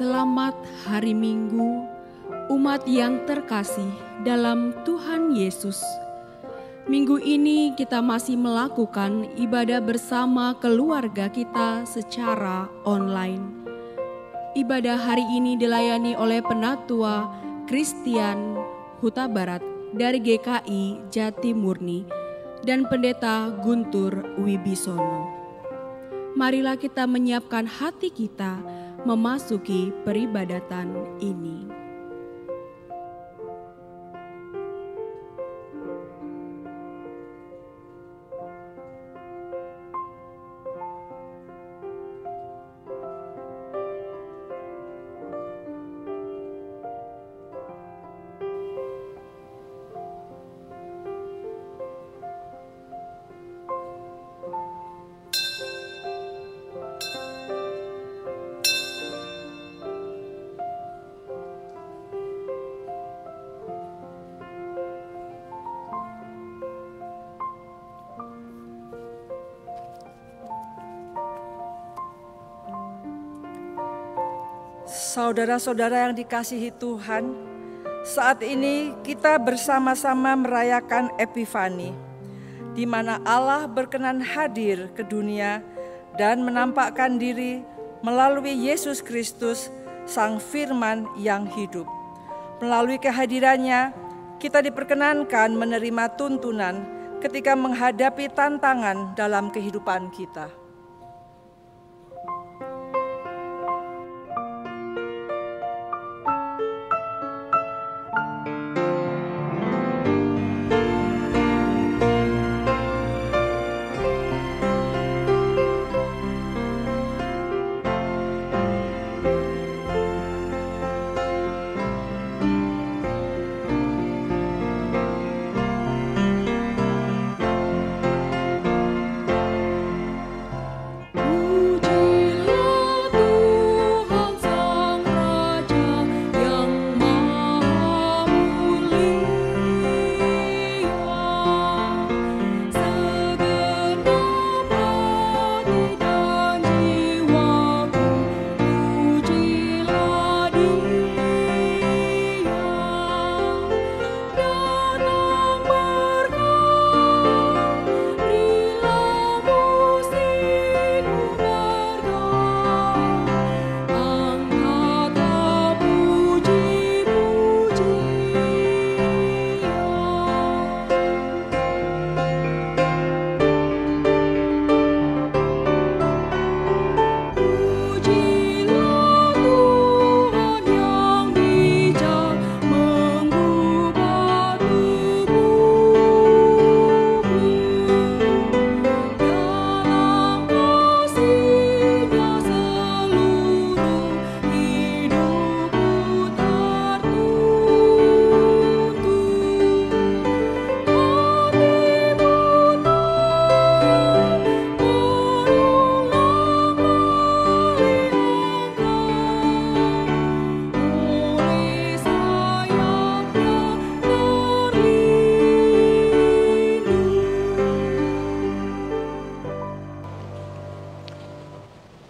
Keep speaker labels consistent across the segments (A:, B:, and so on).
A: Selamat hari Minggu, umat yang terkasih dalam Tuhan Yesus. Minggu ini kita masih melakukan ibadah bersama keluarga kita secara online. Ibadah hari ini dilayani oleh Penatua Christian Huta Barat dari GKI Jatimurni dan Pendeta Guntur Wibisono. Marilah kita menyiapkan hati kita memasuki peribadatan ini.
B: Saudara-saudara yang dikasihi Tuhan, saat ini kita bersama-sama merayakan Epifani, di mana Allah berkenan hadir ke dunia dan menampakkan diri melalui Yesus Kristus, Sang Firman yang hidup. Melalui kehadirannya, kita diperkenankan menerima tuntunan ketika menghadapi tantangan dalam kehidupan kita.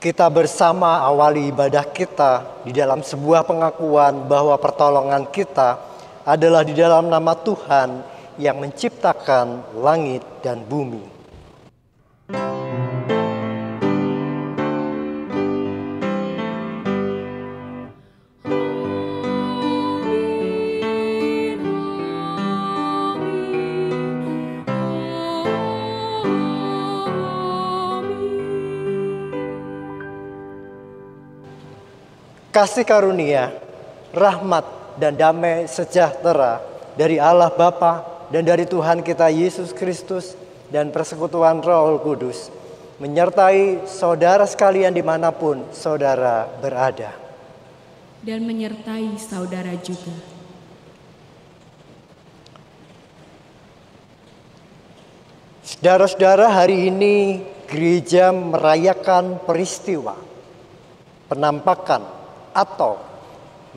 C: Kita bersama awali ibadah kita di dalam sebuah pengakuan bahwa pertolongan kita adalah di dalam nama Tuhan yang menciptakan langit dan bumi. Kasih karunia, rahmat, dan damai sejahtera dari Allah Bapa dan dari Tuhan kita Yesus Kristus dan persekutuan Roh Kudus menyertai saudara sekalian dimanapun saudara berada.
A: Dan menyertai saudara juga.
C: Saudara-saudara, hari ini gereja merayakan peristiwa penampakan atau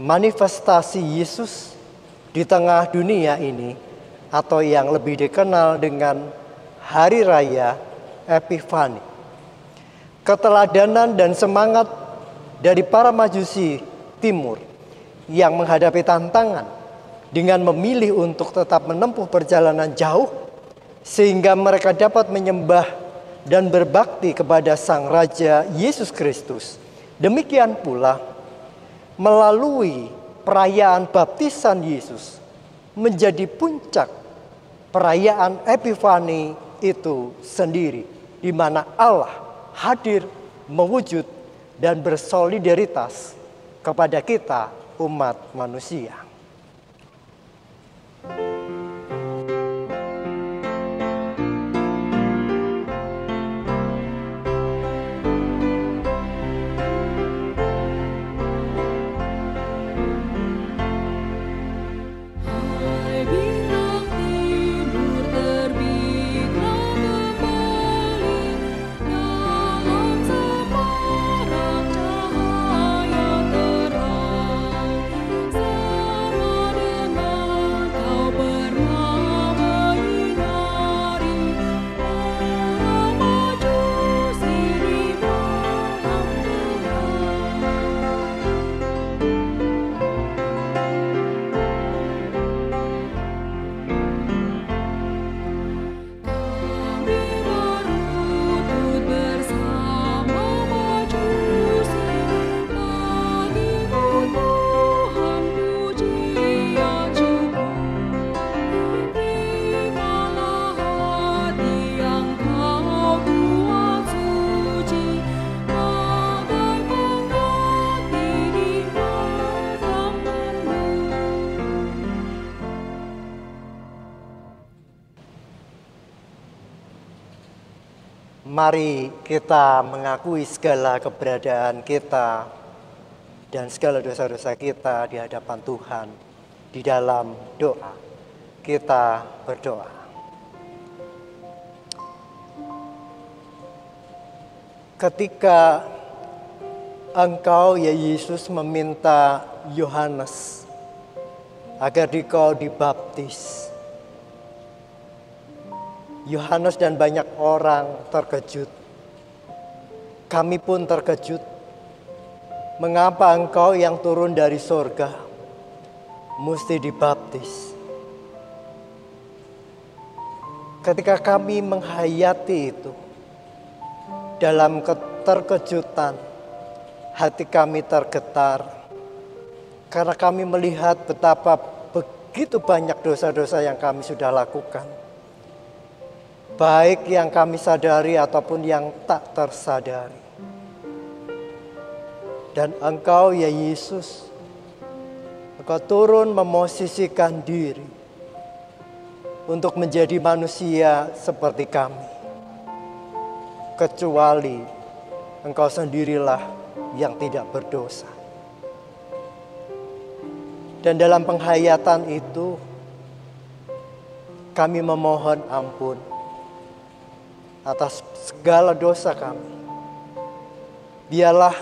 C: manifestasi Yesus di tengah dunia ini, atau yang lebih dikenal dengan Hari Raya Epifani. Keteladanan dan semangat dari para Majusi Timur yang menghadapi tantangan dengan memilih untuk tetap menempuh perjalanan jauh sehingga mereka dapat menyembah dan berbakti kepada Sang Raja Yesus Kristus. Demikian pula melalui perayaan baptisan Yesus menjadi puncak perayaan Epifani itu sendiri, di mana Allah hadir mewujud dan bersolidaritas kepada kita umat manusia. Mari kita mengakui segala keberadaan kita dan segala dosa-dosa kita di hadapan Tuhan. Di dalam doa, kita berdoa. Ketika Engkau, ya Yesus, meminta Yohanes agar dikau dibaptis, Yohanes dan banyak orang terkejut. Kami pun terkejut. Mengapa Engkau yang turun dari sorga mesti dibaptis? Ketika kami menghayati itu, dalam keterkejutan, hati kami tergetar. Karena kami melihat betapa begitu banyak dosa-dosa yang kami sudah lakukan. Baik yang kami sadari ataupun yang tak tersadari. Dan Engkau, ya Yesus, Engkau turun memosisikan diri untuk menjadi manusia seperti kami. Kecuali Engkau sendirilah yang tidak berdosa. Dan dalam penghayatan itu, kami memohon ampun atas segala dosa kami. Biarlah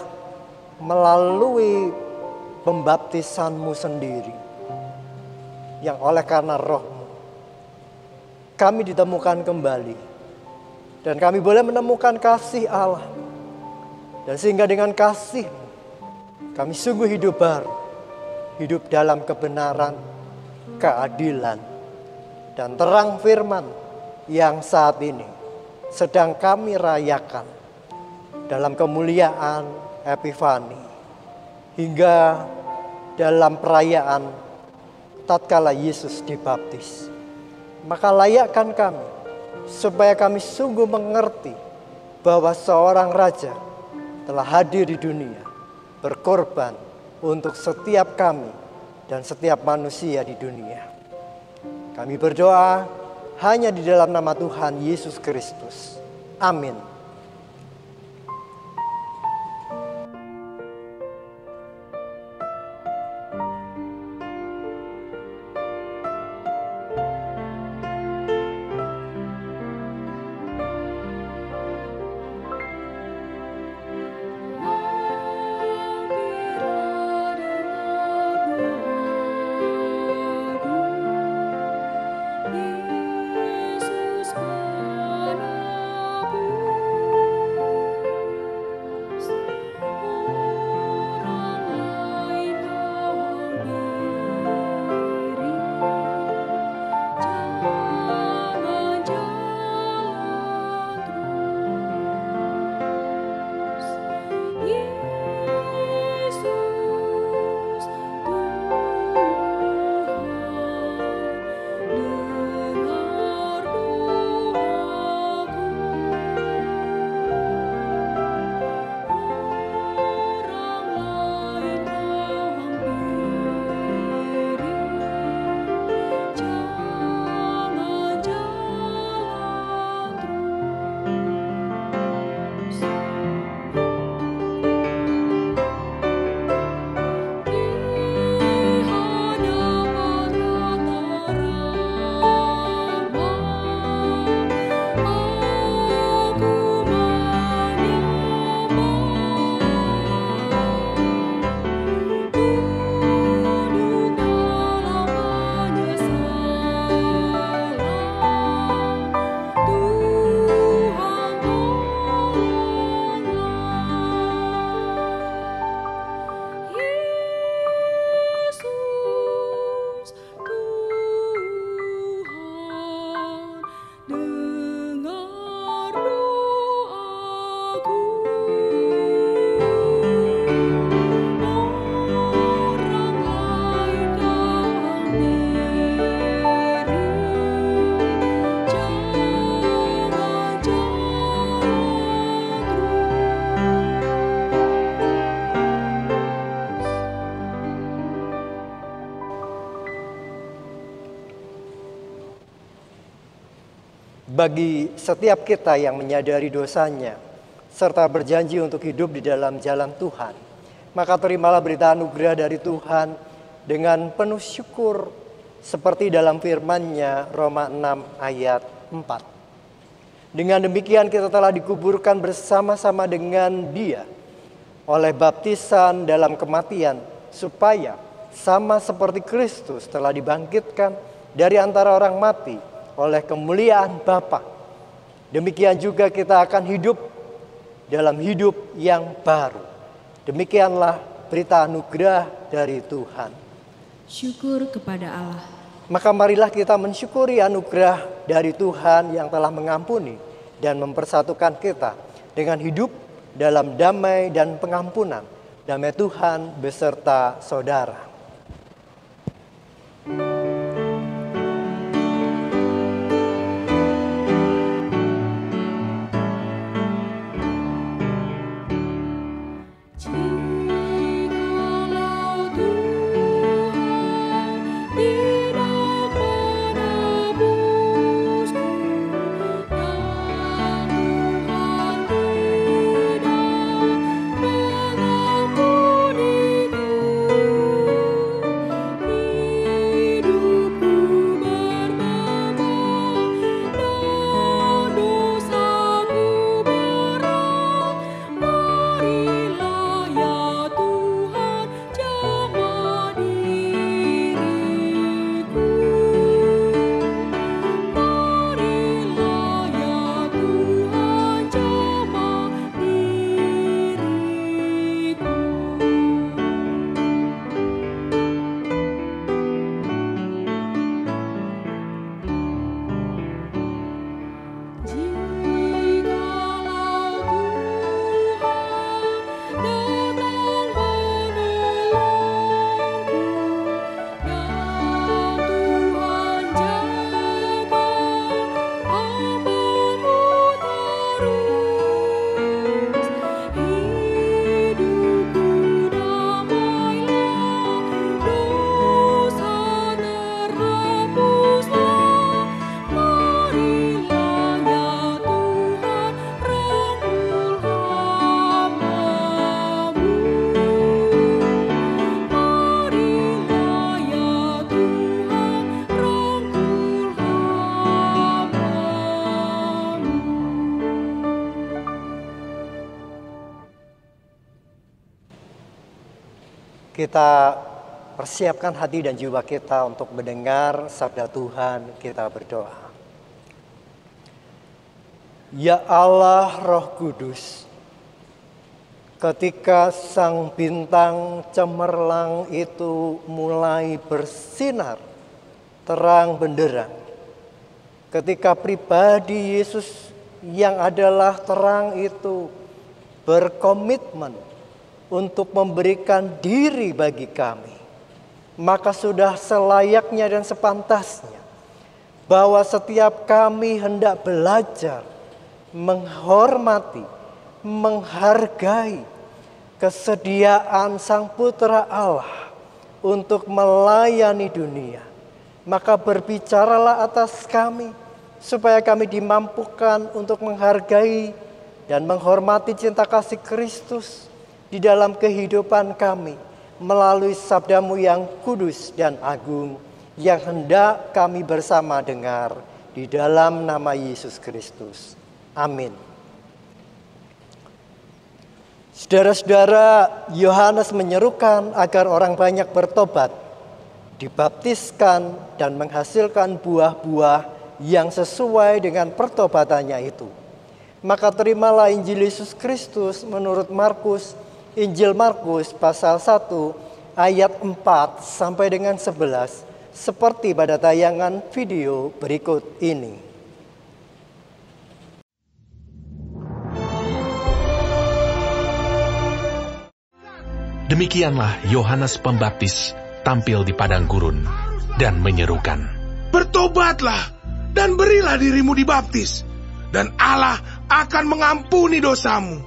C: melalui pembaptisan-Mu sendiri, yang oleh karena Roh-Mu, kami ditemukan kembali. Dan kami boleh menemukan kasih Allah Dan sehingga dengan kasih kami sungguh hidup baru, hidup dalam kebenaran, keadilan, dan terang firman yang saat ini sedang kami rayakan dalam kemuliaan Epifani, hingga dalam perayaan tatkala Yesus dibaptis. Maka layakkan kami supaya kami sungguh mengerti bahwa seorang raja telah hadir di dunia, berkorban untuk setiap kami dan setiap manusia di dunia. Kami berdoa hanya di dalam nama Tuhan Yesus Kristus. Amin. Bagi setiap kita yang menyadari dosanya, serta berjanji untuk hidup di dalam jalan Tuhan, maka terimalah berita anugerah dari Tuhan dengan penuh syukur, seperti dalam firman-Nya Roma 6 ayat 4. Dengan demikian kita telah dikuburkan bersama-sama dengan Dia oleh baptisan dalam kematian, supaya sama seperti Kristus telah dibangkitkan dari antara orang mati oleh kemuliaan Bapa. Demikian juga kita akan hidup dalam hidup yang baru. Demikianlah berita anugerah dari Tuhan.
A: Syukur kepada Allah.
C: Maka marilah kita mensyukuri anugerah dari Tuhan yang telah mengampuni dan mempersatukan kita dengan hidup dalam damai dan pengampunan. Damai Tuhan beserta saudara. Kita persiapkan hati dan jiwa kita untuk mendengar sabda Tuhan, kita berdoa. Ya Allah Roh Kudus, ketika sang bintang cemerlang itu mulai bersinar terang benderang, ketika pribadi Yesus yang adalah terang itu berkomitmen untuk memberikan diri bagi kami, maka sudah selayaknya dan sepantasnya bahwa setiap kami hendak belajar menghormati, menghargai kesediaan Sang Putra Allah untuk melayani dunia. Maka berbicaralah atas kami, supaya kami dimampukan untuk menghargai dan menghormati cinta kasih Kristus di dalam kehidupan kami, melalui sabda-Mu yang kudus dan agung, yang hendak kami bersama dengar di dalam nama Yesus Kristus. Amin. Saudara-saudara, Yohanes menyerukan agar orang banyak bertobat, dibaptiskan, dan menghasilkan buah-buah yang sesuai dengan pertobatannya itu. Maka terimalah Injil Yesus Kristus menurut Markus, Injil Markus pasal 1 ayat 4 sampai dengan 11, seperti pada tayangan video berikut ini.
D: Demikianlah Yohanes Pembaptis tampil di padang gurun dan menyerukan,
E: "Bertobatlah dan berilah dirimu dibaptis, dan Allah akan mengampuni dosamu."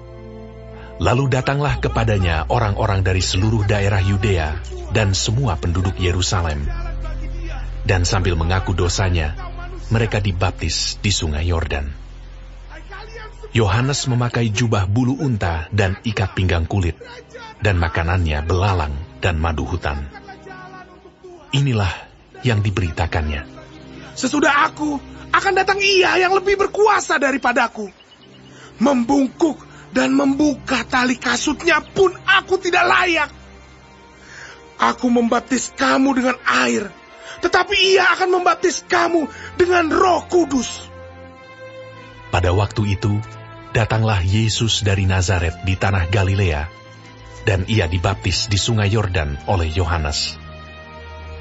D: Lalu datanglah kepadanya orang-orang dari seluruh daerah Yudea dan semua penduduk Yerusalem. Dan sambil mengaku dosanya, mereka dibaptis di sungai Yordan. Yohanes memakai jubah bulu unta dan ikat pinggang kulit, dan makanannya belalang dan madu hutan. Inilah yang diberitakannya.
E: "Sesudah aku, akan datang Ia yang lebih berkuasa daripadaku. Membungkuk dan membuka tali kasutnya pun aku tidak layak. Aku membaptis kamu dengan air, tetapi Ia akan membaptis kamu dengan Roh Kudus."
D: Pada waktu itu, datanglah Yesus dari Nazaret di tanah Galilea, dan Ia dibaptis di sungai Yordan oleh Yohanes.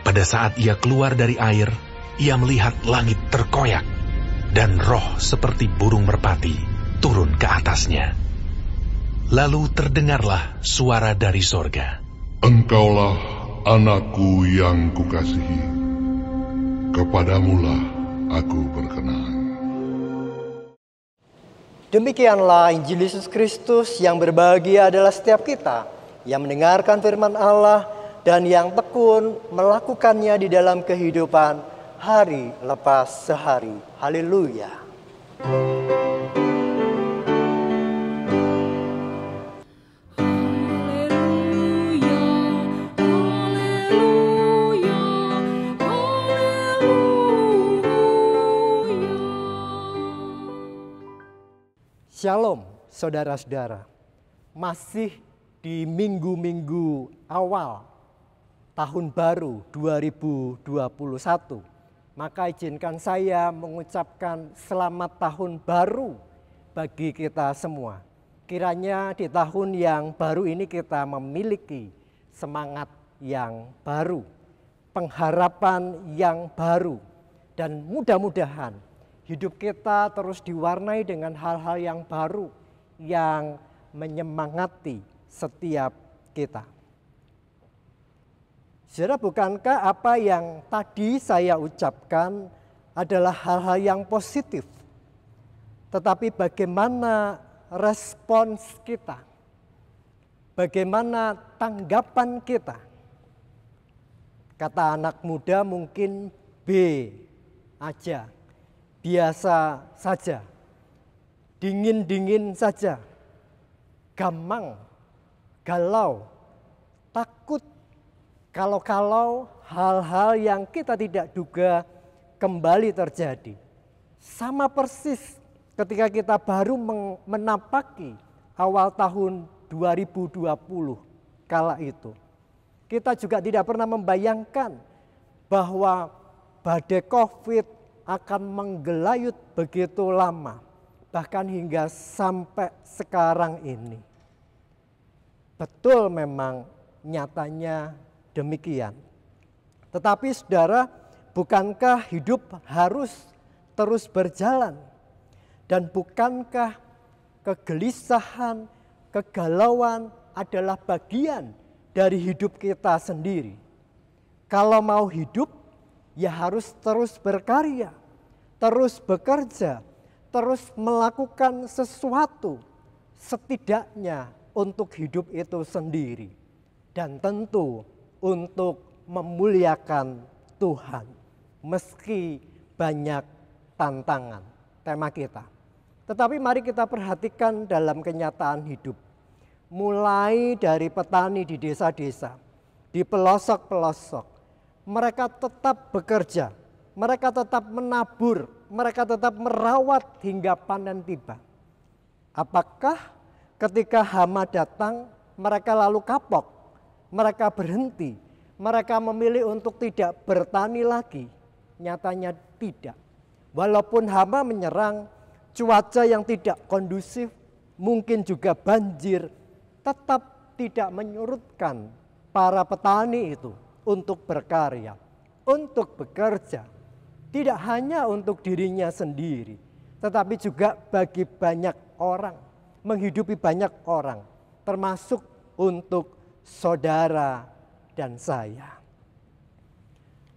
D: Pada saat Ia keluar dari air, Ia melihat langit terkoyak, dan roh seperti burung merpati turun ke atasnya. Lalu terdengarlah suara dari sorga,
F: "Engkaulah anakku yang kukasihi, kepadamulah aku berkenan."
C: Demikianlah Injil Yesus Kristus. Yang berbahagia adalah setiap kita yang mendengarkan firman Allah dan yang tekun melakukannya di dalam kehidupan hari lepas sehari. Haleluya. Shalom saudara-saudara, masih di minggu-minggu awal tahun baru 2021, maka izinkan saya mengucapkan selamat tahun baru bagi kita semua. Kiranya di tahun yang baru ini kita memiliki semangat yang baru, pengharapan yang baru, dan mudah-mudahan hidup kita terus diwarnai dengan hal-hal yang baru yang menyemangati setiap kita. Saudara, bukankah apa yang tadi saya ucapkan adalah hal-hal yang positif? Tetapi bagaimana respons kita? Bagaimana tanggapan kita? Kata anak muda mungkin B aja. Biasa saja, dingin-dingin saja, gamang, galau, takut, kalau-kalau hal-hal yang kita tidak duga kembali terjadi. Sama persis ketika kita baru menapaki awal tahun 2020 kala itu. Kita juga tidak pernah membayangkan bahwa badai COVID akan menggelayut begitu lama, bahkan hingga sampai sekarang ini. Betul, memang nyatanya demikian. Tetapi saudara, bukankah hidup harus terus berjalan? Dan bukankah kegelisahan, kegalauan adalah bagian dari hidup kita sendiri? Kalau mau hidup, ya harus terus berkarya, terus bekerja, terus melakukan sesuatu, setidaknya untuk hidup itu sendiri. Dan tentu untuk memuliakan Tuhan, meski banyak tantangan, tema kita. Tetapi mari kita perhatikan dalam kenyataan hidup. Mulai dari petani di desa-desa, di pelosok-pelosok, mereka tetap bekerja, mereka tetap menabur, mereka tetap merawat hingga panen tiba. Apakah ketika hama datang, mereka lalu kapok, mereka berhenti, mereka memilih untuk tidak bertani lagi? Nyatanya tidak. Walaupun hama menyerang, cuaca yang tidak kondusif, mungkin juga banjir, tetap tidak menyurutkan para petani itu untuk berkarya, untuk bekerja. Tidak hanya untuk dirinya sendiri, tetapi juga bagi banyak orang, menghidupi banyak orang, termasuk untuk saudara dan saya.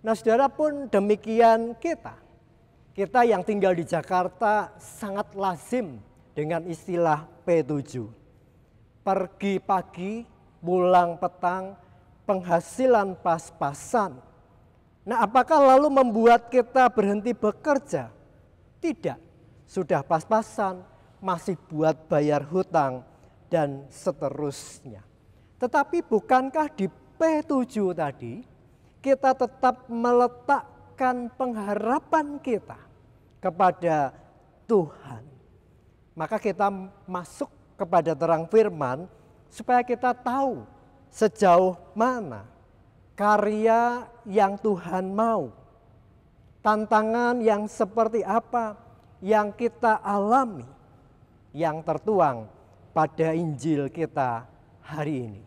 C: Nah, saudara, pun demikian kita. Kita yang tinggal di Jakarta sangat lazim dengan istilah P7. Pergi pagi, pulang petang, penghasilan pas-pasan. Nah, apakah lalu membuat kita berhenti bekerja? Tidak. Sudah pas-pasan, masih buat bayar hutang, dan seterusnya. Tetapi bukankah di P7 tadi, kita tetap meletakkan pengharapan kita kepada Tuhan. Maka kita masuk kepada terang firman supaya kita tahu sejauh mana karya yang Tuhan mau. Tantangan yang seperti apa yang kita alami, yang tertuang pada Injil kita hari ini.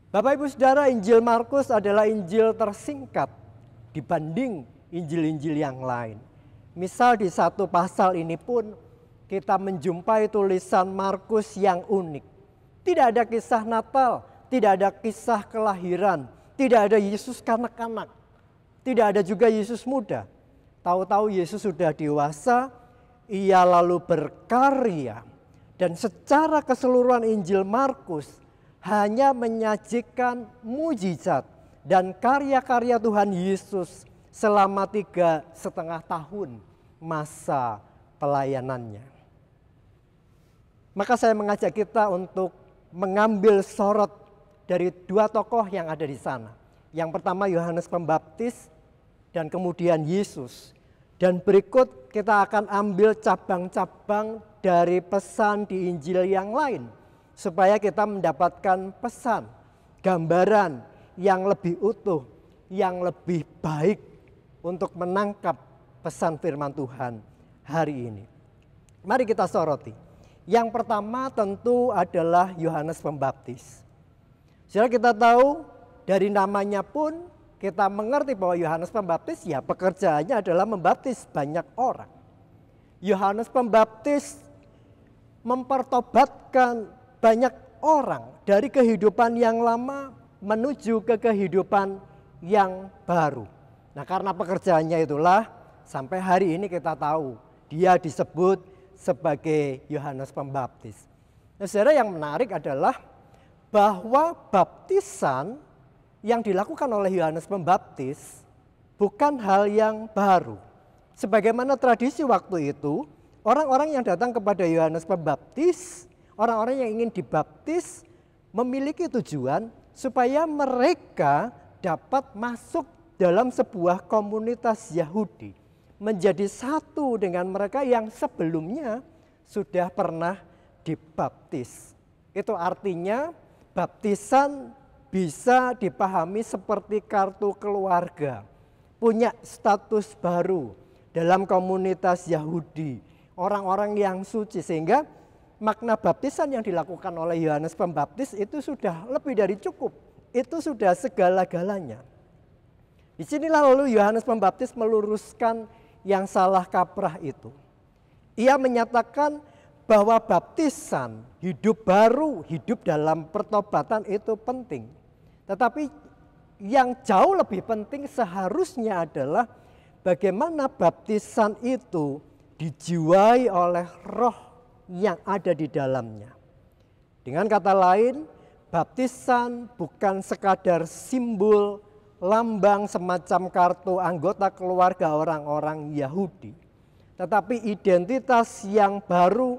C: Bapak Ibu Saudara, Injil Markus adalah Injil tersingkat dibanding Injil-Injil yang lain. Misal di satu pasal ini pun kita menjumpai tulisan Markus yang unik. Tidak ada kisah Natal, tidak ada kisah kelahiran, tidak ada Yesus kanak-kanak, tidak ada juga Yesus muda. Tahu-tahu Yesus sudah dewasa, ia lalu berkarya. Dan secara keseluruhan Injil Markus hanya menyajikan mujizat dan karya-karya Tuhan Yesus selama 3,5 tahun masa pelayanannya. Maka saya mengajak kita untuk mengambil sorot dari 2 tokoh yang ada di sana. Yang pertama Yohanes Pembaptis dan kemudian Yesus. Dan berikut kita akan ambil cabang-cabang dari pesan di Injil yang lain. Supaya kita mendapatkan pesan, gambaran yang lebih utuh, yang lebih baik untuk menangkap pesan firman Tuhan hari ini. Mari kita soroti. Yang pertama tentu adalah Yohanes Pembaptis. Saudara, kita tahu dari namanya pun kita mengerti bahwa Yohanes Pembaptis ya pekerjaannya adalah membaptis banyak orang. Yohanes Pembaptis mempertobatkan banyak orang dari kehidupan yang lama menuju ke kehidupan yang baru. Nah, karena pekerjaannya itulah sampai hari ini kita tahu dia disebut sebagai Yohanes Pembaptis. Nah, saudara, yang menarik adalah bahwa baptisan yang dilakukan oleh Yohanes Pembaptis bukan hal yang baru. Sebagaimana tradisi waktu itu, orang-orang yang datang kepada Yohanes Pembaptis, orang-orang yang ingin dibaptis memiliki tujuan supaya mereka dapat masuk dalam sebuah komunitas Yahudi, menjadi satu dengan mereka yang sebelumnya sudah pernah dibaptis. Itu artinya baptisan bisa dipahami seperti kartu keluarga, punya status baru dalam komunitas Yahudi, orang-orang yang suci, sehingga makna baptisan yang dilakukan oleh Yohanes Pembaptis itu sudah lebih dari cukup, itu sudah segala-galanya. Disinilah lalu Yohanes Pembaptis meluruskan yang salah kaprah itu. Ia menyatakan bahwa baptisan, hidup baru, hidup dalam pertobatan itu penting. Tetapi yang jauh lebih penting seharusnya adalah bagaimana baptisan itu dijiwai oleh roh yang ada di dalamnya. Dengan kata lain, baptisan bukan sekadar simbol, lambang semacam kartu anggota keluarga orang-orang Yahudi, tetapi identitas yang baru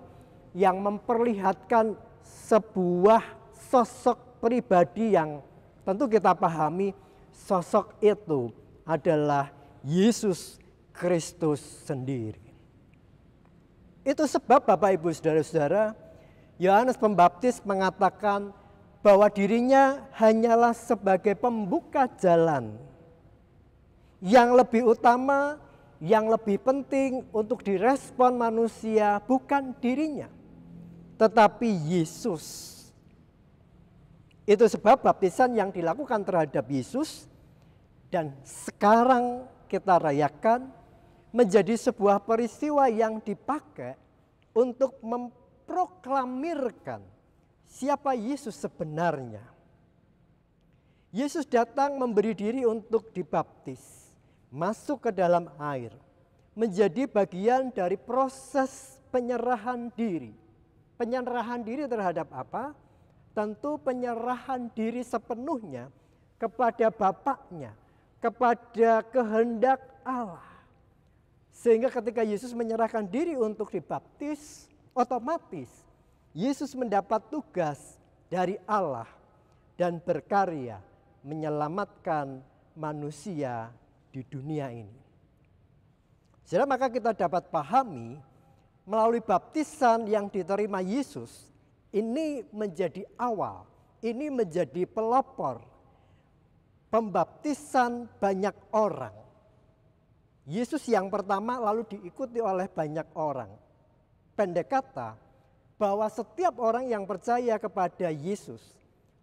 C: yang memperlihatkan sebuah sosok pribadi yang tentu kita pahami sosok itu adalah Yesus Kristus sendiri. Itu sebab Bapak Ibu Saudara-saudara, Yohanes Pembaptis mengatakan bahwa dirinya hanyalah sebagai pembuka jalan. Yang lebih utama, yang lebih penting untuk direspon manusia bukan dirinya, tetapi Yesus. Itu sebab baptisan yang dilakukan terhadap Yesus dan sekarang kita rayakan menjadi sebuah peristiwa yang dipakai untuk memproklamirkan siapa Yesus sebenarnya. Yesus datang memberi diri untuk dibaptis, masuk ke dalam air, menjadi bagian dari proses penyerahan diri. Penyerahan diri terhadap apa? Tentu penyerahan diri sepenuhnya kepada Bapaknya, kepada kehendak Allah. Sehingga ketika Yesus menyerahkan diri untuk dibaptis, otomatis Yesus mendapat tugas dari Allah dan berkarya menyelamatkan manusia di dunia ini. Jadi maka kita dapat pahami melalui baptisan yang diterima Yesus, ini menjadi awal, ini menjadi pelopor pembaptisan banyak orang. Yesus yang pertama lalu diikuti oleh banyak orang. Pendek kata, bahwa setiap orang yang percaya kepada Yesus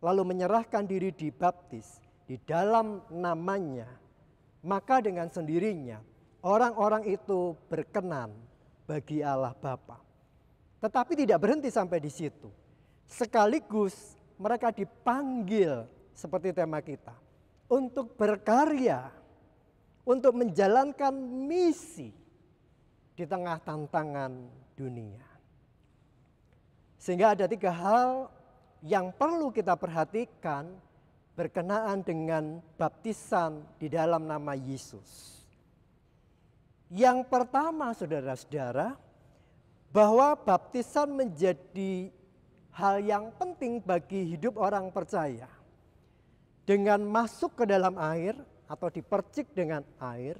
C: lalu menyerahkan diri dibaptis di dalam namanya, maka dengan sendirinya orang-orang itu berkenan bagi Allah Bapa. Tetapi tidak berhenti sampai di situ. Sekaligus mereka dipanggil seperti tema kita untuk berkarya, untuk menjalankan misi di tengah tantangan dunia. Sehingga ada 3 hal yang perlu kita perhatikan berkenaan dengan baptisan di dalam nama Yesus. Yang pertama, saudara-saudara, bahwa baptisan menjadi hal yang penting bagi hidup orang percaya. Dengan masuk ke dalam air atau dipercik dengan air,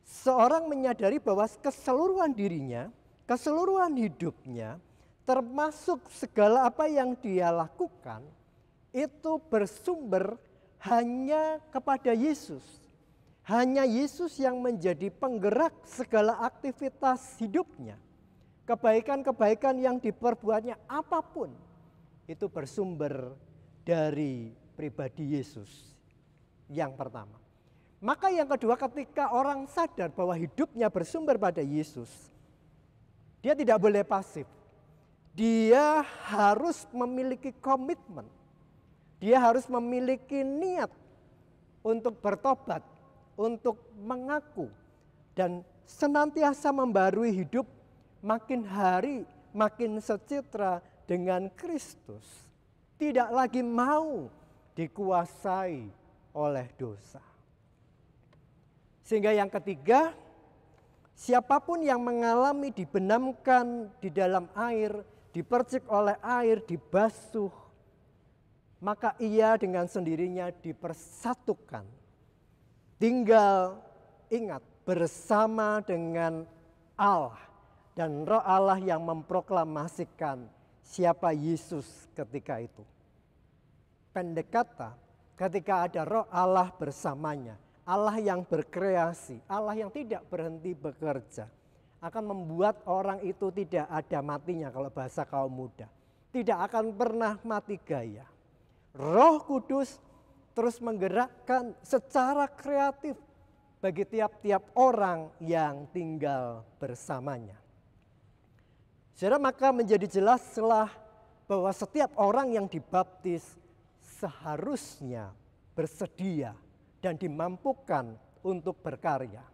C: seorang menyadari bahwa keseluruhan dirinya, keseluruhan hidupnya, termasuk segala apa yang dia lakukan, itu bersumber hanya kepada Yesus. Hanya Yesus yang menjadi penggerak segala aktivitas hidupnya. Kebaikan-kebaikan yang diperbuatnya apapun, itu bersumber dari pribadi Yesus. Yang pertama. Maka yang kedua, ketika orang sadar bahwa hidupnya bersumber pada Yesus, dia tidak boleh pasif. Dia harus memiliki komitmen. Dia harus memiliki niat untuk bertobat, untuk mengaku, dan senantiasa membarui hidup makin hari makin secitra dengan Kristus. Tidak lagi mau dikuasai oleh dosa. Sehingga yang ketiga, siapapun yang mengalami dibenamkan di dalam air, dipercik oleh air, dibasuh, maka ia dengan sendirinya dipersatukan. Tinggal ingat bersama dengan Allah dan Roh Allah yang memproklamasikan siapa Yesus ketika itu. pendek kata, ketika ada roh Allah bersamanya, Allah yang berkreasi, Allah yang tidak berhenti bekerja, akan membuat orang itu tidak ada matinya kalau bahasa kaum muda. Tidak akan pernah mati gaya. Roh Kudus terus menggerakkan secara kreatif bagi tiap-tiap orang yang tinggal bersamanya. Saudara, maka menjadi jelaslah bahwa setiap orang yang dibaptis seharusnya bersedia dan dimampukan untuk berkarya.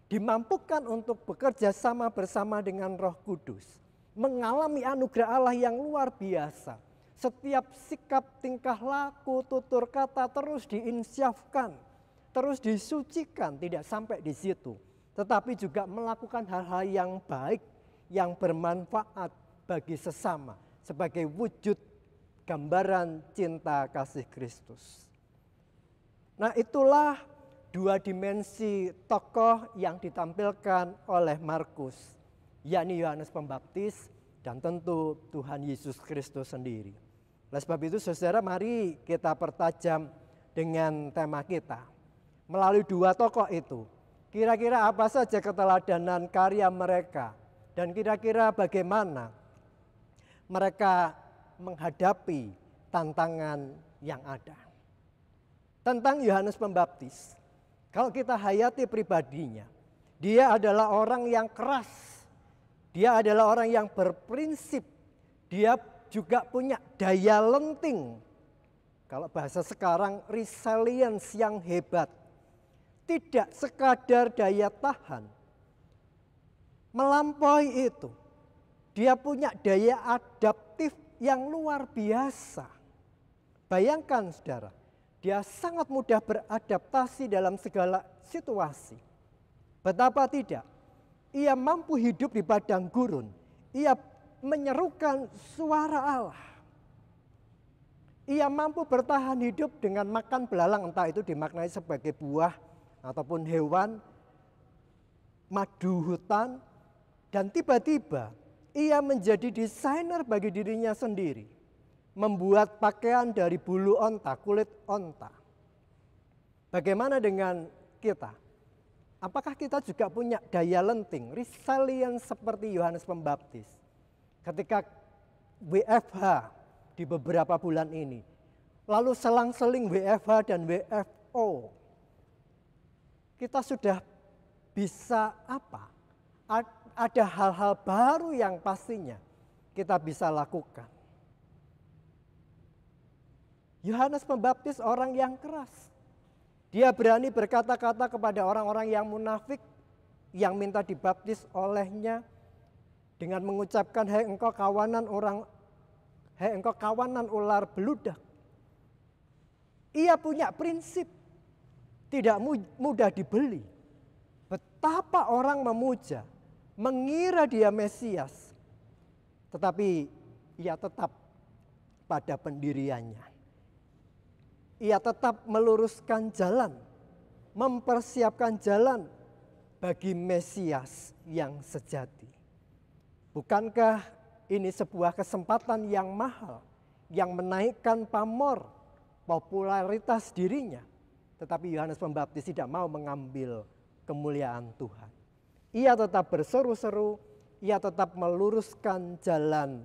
C: Dimampukan untuk bekerja sama bersama dengan Roh Kudus. Mengalami anugerah Allah yang luar biasa. Setiap sikap, tingkah laku, tutur kata terus diinsyafkan. Terus disucikan, tidak sampai di situ. Tetapi juga melakukan hal-hal yang baik, yang bermanfaat bagi sesama. Sebagai wujud gambaran cinta kasih Kristus. Nah, itulah dua dimensi tokoh yang ditampilkan oleh Markus, yakni Yohanes Pembaptis dan tentu Tuhan Yesus Kristus sendiri. Oleh sebab itu saudara, mari kita pertajam dengan tema kita. Melalui dua tokoh itu, kira-kira apa saja keteladanan karya mereka dan kira-kira bagaimana mereka menghadapi tantangan yang ada. Tentang Yohanes Pembaptis, kalau kita hayati pribadinya, dia adalah orang yang keras, dia adalah orang yang berprinsip, dia juga punya daya lenting. Kalau bahasa sekarang, resilience yang hebat. Tidak sekadar daya tahan, melampaui itu, dia punya daya adaptif yang luar biasa. Bayangkan saudara, dia sangat mudah beradaptasi dalam segala situasi. Betapa tidak, ia mampu hidup di padang gurun. Ia menyerukan suara Allah. Ia mampu bertahan hidup dengan makan belalang, entah itu dimaknai sebagai buah ataupun hewan, madu hutan. Dan tiba-tiba ia menjadi desainer bagi dirinya sendiri. Membuat pakaian dari bulu onta, kulit onta. Bagaimana dengan kita? Apakah kita juga punya daya lenting, resilience seperti Yohanes Pembaptis? Ketika WFH di beberapa bulan ini, lalu selang-seling WFH dan WFO, kita sudah bisa apa? Ada hal-hal baru yang pastinya kita bisa lakukan. Yohanes Pembaptis orang yang keras. Dia berani berkata-kata kepada orang-orang yang munafik yang minta dibaptis olehnya dengan mengucapkan, "Hai engkau kawanan ular beludak." Ia punya prinsip, tidak mudah dibeli. Betapa orang memuja, mengira dia Mesias, tetapi ia tetap pada pendiriannya. Ia tetap meluruskan jalan, mempersiapkan jalan bagi Mesias yang sejati. Bukankah ini sebuah kesempatan yang mahal, yang menaikkan pamor, popularitas dirinya? Tetapi Yohanes Pembaptis tidak mau mengambil kemuliaan Tuhan. Ia tetap berseru-seru, ia tetap meluruskan jalan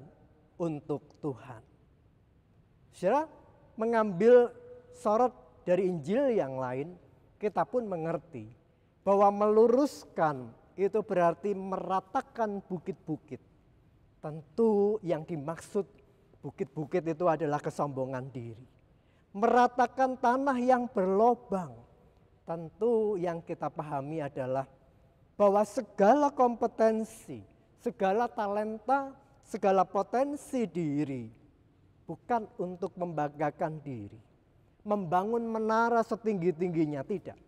C: untuk Tuhan. Saudara, mengambil sorot dari Injil yang lain, kita pun mengerti bahwa meluruskan itu berarti meratakan bukit-bukit. Tentu yang dimaksud bukit-bukit itu adalah kesombongan diri. Meratakan tanah yang berlobang. Tentu yang kita pahami adalah bahwa segala kompetensi, segala talenta, segala potensi diri bukan untuk membanggakan diri, membangun menara setinggi-tingginya, tidak.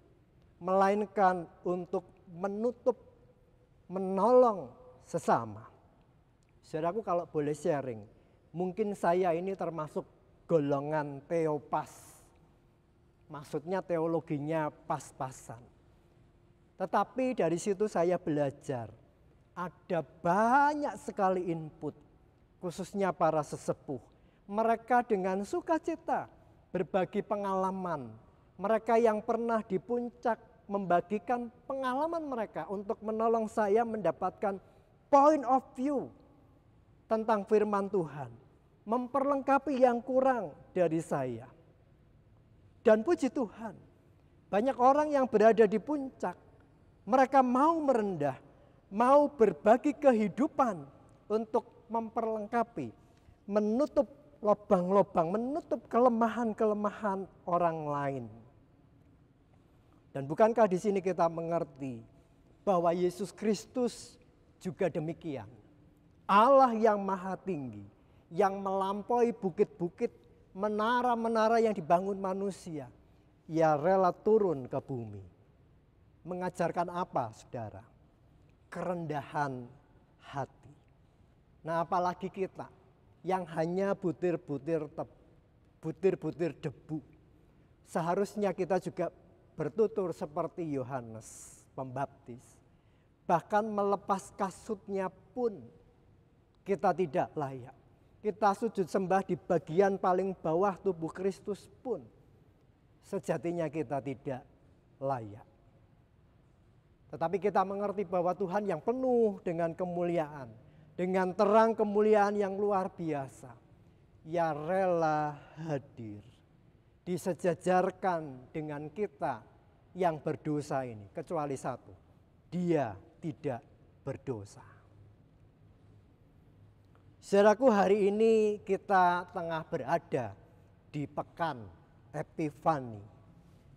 C: Melainkan untuk menutup, menolong sesama. Saudaraku, kalau boleh sharing, mungkin saya ini termasuk golongan teopas. Maksudnya teologinya pas-pasan. Tetapi dari situ saya belajar, ada banyak sekali input, khususnya para sesepuh. Mereka dengan sukacita berbagi pengalaman. Mereka yang pernah di puncak membagikan pengalaman mereka untuk menolong saya mendapatkan point of view tentang firman Tuhan. Memperlengkapi yang kurang dari saya. Dan puji Tuhan, banyak orang yang berada di puncak. Mereka mau merendah, mau berbagi kehidupan untuk memperlengkapi, menutup lubang-lubang, menutup kelemahan-kelemahan orang lain. Dan bukankah di sini kita mengerti bahwa Yesus Kristus juga demikian. Allah yang maha tinggi, yang melampaui bukit-bukit, menara-menara yang dibangun manusia. Ia rela turun ke bumi. Mengajarkan apa, saudara? Kerendahan hati. Nah, apalagi kita yang hanya butir-butir debu. Seharusnya kita juga bertutur seperti Yohanes Pembaptis. Bahkan melepas kasutnya pun kita tidak layak. Kita sujud sembah di bagian paling bawah tubuh Kristus pun sejatinya kita tidak layak. Tetapi kita mengerti bahwa Tuhan yang penuh dengan kemuliaan, dengan terang kemuliaan yang luar biasa, Ia rela hadir, disejajarkan dengan kita yang berdosa ini, kecuali satu, Dia tidak berdosa. Saudaraku, hari ini kita tengah berada di pekan Epifani,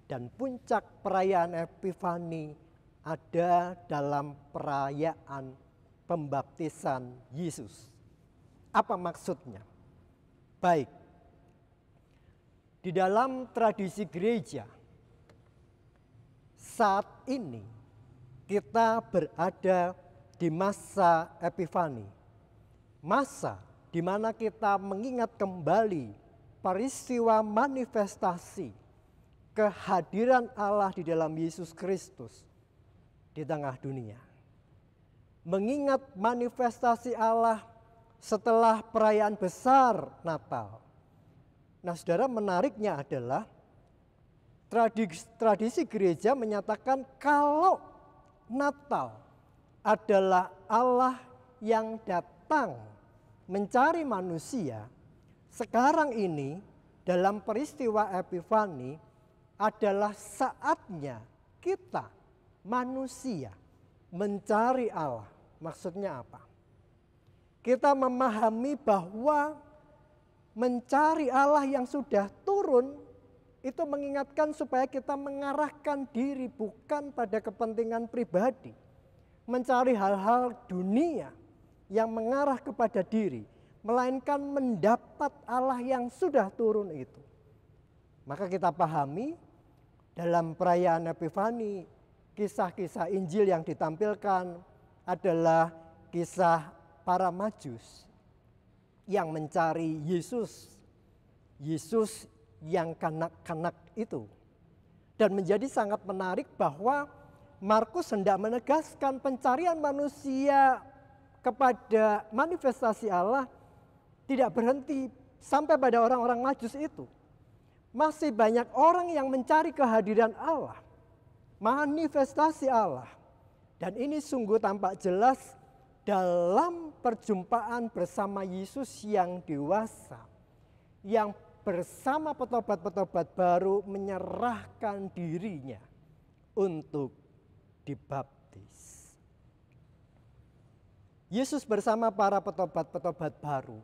C: dan puncak perayaan Epifani ada dalam perayaan pembaptisan Yesus. Apa maksudnya? Baik, di dalam tradisi gereja saat ini kita berada di masa Epifani, masa di mana kita mengingat kembali peristiwa manifestasi kehadiran Allah di dalam Yesus Kristus di tengah dunia. Mengingat manifestasi Allah setelah perayaan besar Natal. Nah, saudara, menariknya adalah tradisi gereja menyatakan kalau Natal adalah Allah yang datang mencari manusia, sekarang ini dalam peristiwa Epifani adalah saatnya kita manusia mencari Allah. Maksudnya apa? Kita memahami bahwa mencari Allah yang sudah turun itu mengingatkan supaya kita mengarahkan diri bukan pada kepentingan pribadi. Mencari hal-hal dunia yang mengarah kepada diri, melainkan mendapat Allah yang sudah turun itu. Maka kita pahami dalam perayaan Epifani, kisah-kisah Injil yang ditampilkan adalah kisah para Majus yang mencari Yesus. Yesus yang kanak-kanak itu. Dan menjadi sangat menarik bahwa Markus hendak menegaskan pencarian manusia kepada manifestasi Allah tidak berhenti sampai pada orang-orang Majus itu. Masih banyak orang yang mencari kehadiran Allah, manifestasi Allah. Dan ini sungguh tampak jelas dalam perjumpaan bersama Yesus yang dewasa, yang bersama petobat-petobat baru menyerahkan dirinya untuk dibaptis. Yesus bersama para petobat-petobat baru,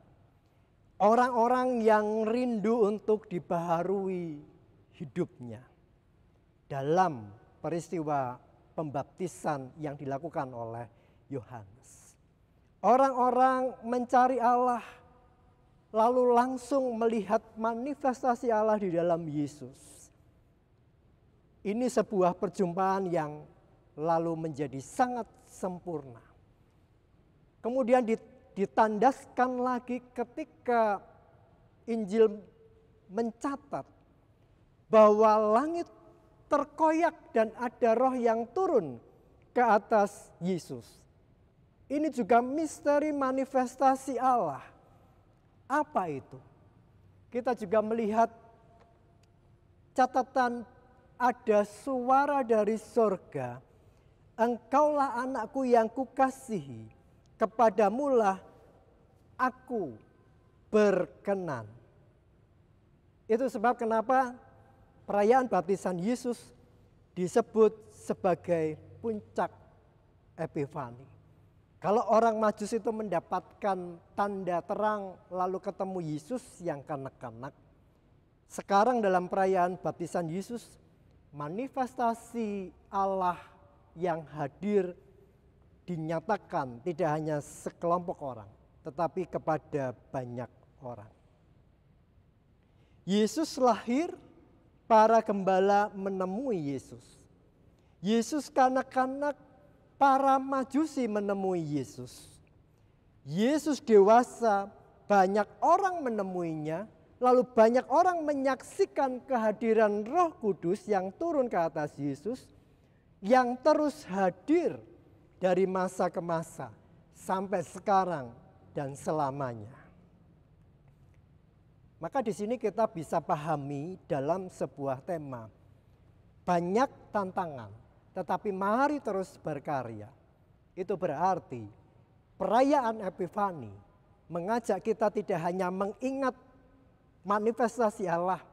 C: orang-orang yang rindu untuk dibaharui hidupnya dalam peristiwa pembaptisan yang dilakukan oleh Yohanes. Orang-orang mencari Allah lalu langsung melihat manifestasi Allah di dalam Yesus. Ini sebuah perjumpaan yang lalu menjadi sangat sempurna. Kemudian ditandaskan lagi ketika Injil mencatat bahwa langit terkoyak dan ada roh yang turun ke atas Yesus. Ini juga misteri manifestasi Allah. Apa itu? Kita juga melihat catatan ada suara dari sorga, engkaulah anakku yang kukasihi, kepadamulah aku berkenan. Itu sebab kenapa perayaan baptisan Yesus disebut sebagai puncak Epifani. Kalau orang Majus itu mendapatkan tanda terang lalu ketemu Yesus yang kanak-kanak, sekarang dalam perayaan baptisan Yesus, manifestasi Allah yang hadir dinyatakan tidak hanya sekelompok orang, tetapi kepada banyak orang. Yesus lahir, para gembala menemui Yesus. Yesus kanak-kanak, para Majusi menemui Yesus. Yesus dewasa, banyak orang menemuinya, lalu banyak orang menyaksikan kehadiran Roh Kudus yang turun ke atas Yesus, yang terus hadir dari masa ke masa sampai sekarang dan selamanya. Maka di sini kita bisa pahami dalam sebuah tema, banyak tantangan, tetapi mari terus berkarya. Itu berarti perayaan Epifani mengajak kita tidak hanya mengingat manifestasi Allah,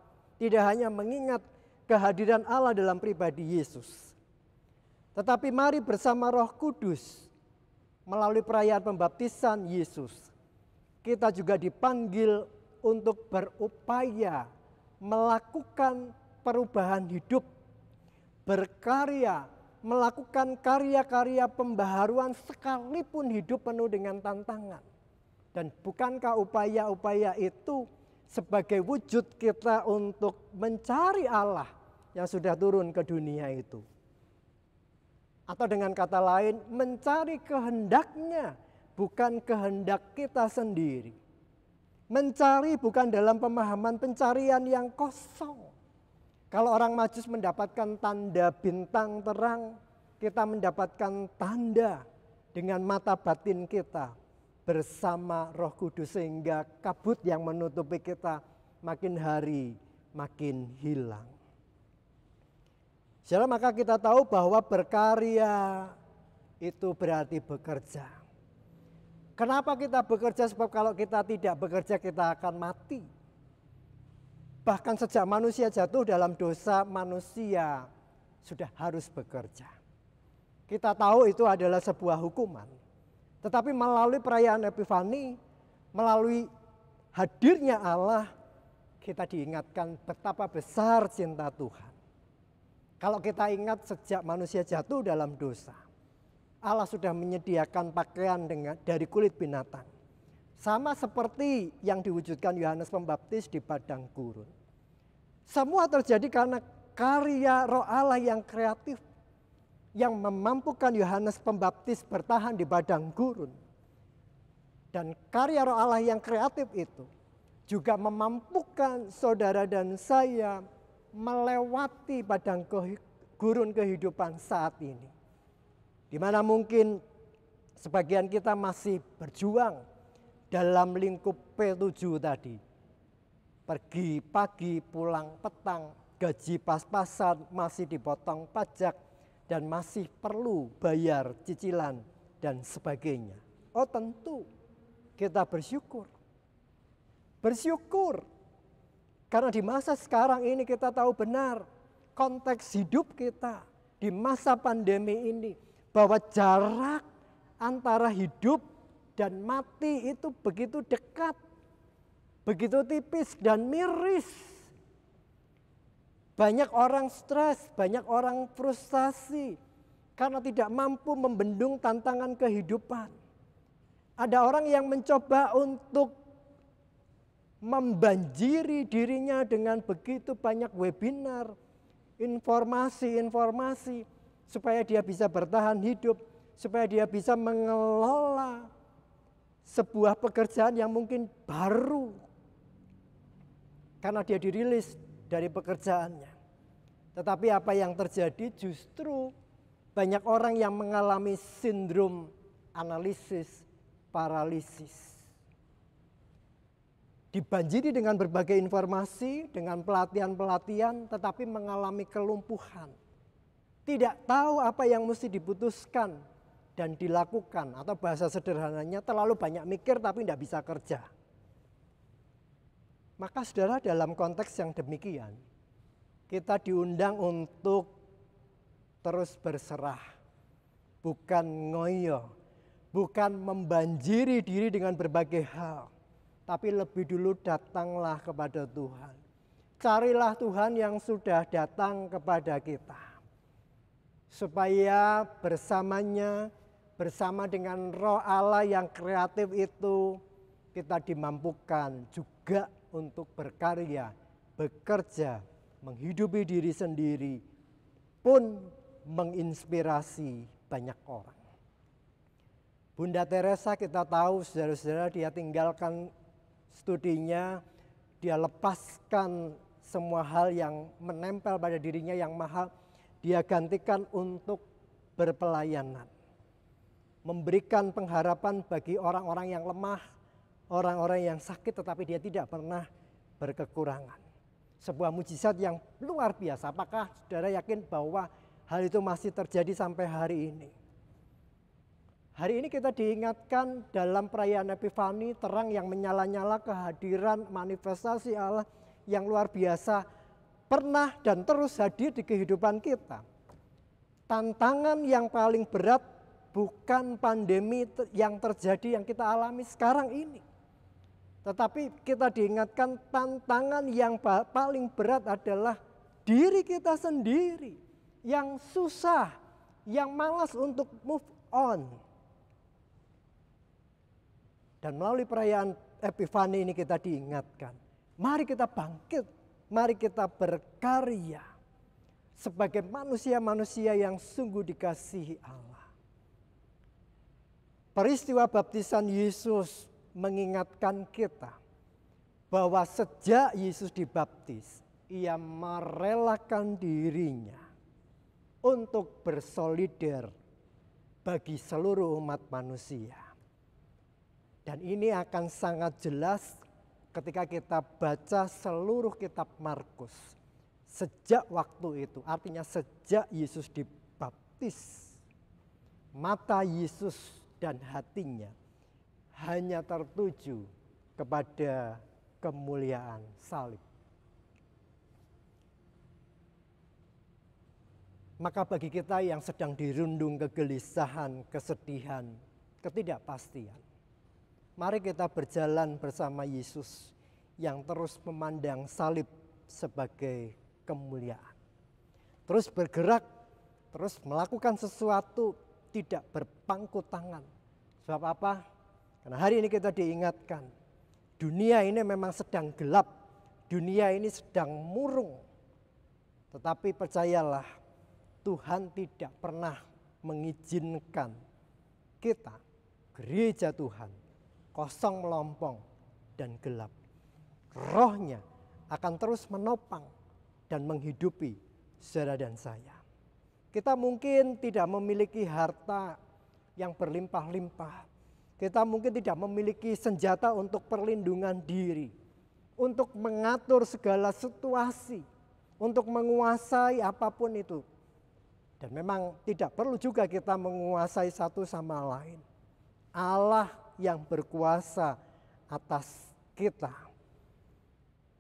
C: tidak hanya mengingat kehadiran Allah dalam pribadi Yesus, tetapi mari bersama Roh Kudus melalui perayaan pembaptisan Yesus, kita juga dipanggil untuk berupaya melakukan perubahan hidup, berkarya, melakukan karya-karya pembaharuan sekalipun hidup penuh dengan tantangan. Dan bukankah upaya-upaya itu sebagai wujud kita untuk mencari Allah yang sudah turun ke dunia itu? Atau dengan kata lain, mencari kehendaknya, bukan kehendak kita sendiri. Mencari bukan dalam pemahaman pencarian yang kosong. Kalau orang Majus mendapatkan tanda bintang terang, kita mendapatkan tanda dengan mata batin kita bersama Roh Kudus, sehingga kabut yang menutupi kita makin hari makin hilang. Saudara, maka kita tahu bahwa berkarya itu berarti bekerja. Kenapa kita bekerja? Sebab kalau kita tidak bekerja kita akan mati. Bahkan sejak manusia jatuh dalam dosa, manusia sudah harus bekerja. Kita tahu itu adalah sebuah hukuman. Tetapi melalui perayaan Epifani, melalui hadirnya Allah, kita diingatkan betapa besar cinta Tuhan. Kalau kita ingat sejak manusia jatuh dalam dosa, Allah sudah menyediakan pakaian dari kulit binatang. Sama seperti yang diwujudkan Yohanes Pembaptis di padang gurun. Semua terjadi karena karya Roh Allah yang kreatif, yang memampukan Yohanes Pembaptis bertahan di padang gurun. Dan karya Roh Allah yang kreatif itu juga memampukan saudara dan saya melewati padang gurun kehidupan saat ini. Di mana mungkin sebagian kita masih berjuang dalam lingkup P7 tadi. Pergi pagi, pulang petang, gaji pas-pasan, masih dipotong pajak, dan masih perlu bayar cicilan dan sebagainya. Oh tentu kita bersyukur. Bersyukur. Karena di masa sekarang ini kita tahu benar konteks hidup kita di masa pandemi ini, bahwa jarak antara hidup dan mati itu begitu dekat, begitu tipis dan miris. Banyak orang stres, banyak orang frustasi karena tidak mampu membendung tantangan kehidupan. Ada orang yang mencoba untuk membanjiri dirinya dengan begitu banyak webinar, informasi-informasi, supaya dia bisa bertahan hidup, supaya dia bisa mengelola sebuah pekerjaan yang mungkin baru karena dia dirilis dari pekerjaannya. Tetapi apa yang terjadi, justru banyak orang yang mengalami sindrom analisis paralisis. dibanjiri dengan berbagai informasi, dengan pelatihan-pelatihan, tetapi mengalami kelumpuhan. Tidak tahu apa yang mesti diputuskan dan dilakukan, atau bahasa sederhananya terlalu banyak mikir tapi tidak bisa kerja. Maka saudara, dalam konteks yang demikian, kita diundang untuk terus berserah, bukan ngoyo, bukan membanjiri diri dengan berbagai hal, tapi lebih dulu datanglah kepada Tuhan. Carilah Tuhan yang sudah datang kepada kita, supaya bersamanya, bersama dengan Roh Allah yang kreatif itu, kita dimampukan juga untuk berkarya, bekerja, menghidupi diri sendiri, pun menginspirasi banyak orang. Bunda Teresa kita tahu, saudara-saudara, dia tinggalkan studinya, dia lepaskan semua hal yang menempel pada dirinya yang mahal, dia gantikan untuk berpelayanan. Memberikan pengharapan bagi orang-orang yang lemah, orang-orang yang sakit, tetapi dia tidak pernah berkekurangan. Sebuah mujizat yang luar biasa. Apakah saudara yakin bahwa hal itu masih terjadi sampai hari ini? Hari ini kita diingatkan dalam perayaan Epifani, terang yang menyala-nyala, kehadiran manifestasi Allah yang luar biasa pernah dan terus hadir di kehidupan kita. Tantangan yang paling berat bukan pandemi yang terjadi yang kita alami sekarang ini. Tetapi kita diingatkan tantangan yang paling berat adalah diri kita sendiri yang susah, yang malas untuk move on. Dan melalui perayaan Epifani ini kita diingatkan, mari kita bangkit, mari kita berkarya sebagai manusia-manusia yang sungguh dikasihi Allah. Peristiwa baptisan Yesus mengingatkan kita bahwa sejak Yesus dibaptis, ia merelakan dirinya untuk bersolider bagi seluruh umat manusia. Dan ini akan sangat jelas ketika kita baca seluruh kitab Markus. Sejak waktu itu, artinya sejak Yesus dibaptis, mata Yesus dan hatinya hanya tertuju kepada kemuliaan salib. Maka bagi kita yang sedang dirundung kegelisahan, kesedihan, ketidakpastian, mari kita berjalan bersama Yesus yang terus memandang salib sebagai kemuliaan. Terus bergerak, terus melakukan sesuatu, tidak berpangku tangan. Sebab apa? Karena hari ini kita diingatkan, dunia ini memang sedang gelap, dunia ini sedang murung. Tetapi percayalah, Tuhan tidak pernah mengizinkan kita, gereja Tuhan, kosong melompong dan gelap. Rohnya akan terus menopang dan menghidupi saudara dan saya. Kita mungkin tidak memiliki harta yang berlimpah-limpah. Kita mungkin tidak memiliki senjata untuk perlindungan diri, untuk mengatur segala situasi, untuk menguasai apapun itu. Dan memang tidak perlu juga kita menguasai satu sama lain. Allah yang berkuasa atas kita.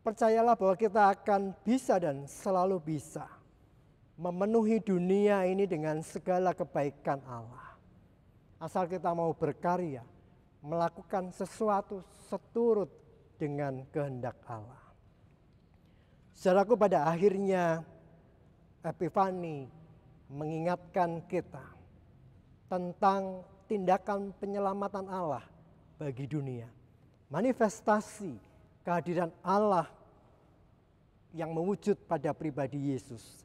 C: Percayalah bahwa kita akan bisa dan selalu bisa memenuhi dunia ini dengan segala kebaikan Allah. Asal kita mau berkarya, melakukan sesuatu seturut dengan kehendak Allah. Saudaraku, pada akhirnya Epifani mengingatkan kita tentang tindakan penyelamatan Allah bagi dunia. Manifestasi kehadiran Allah yang mewujud pada pribadi Yesus.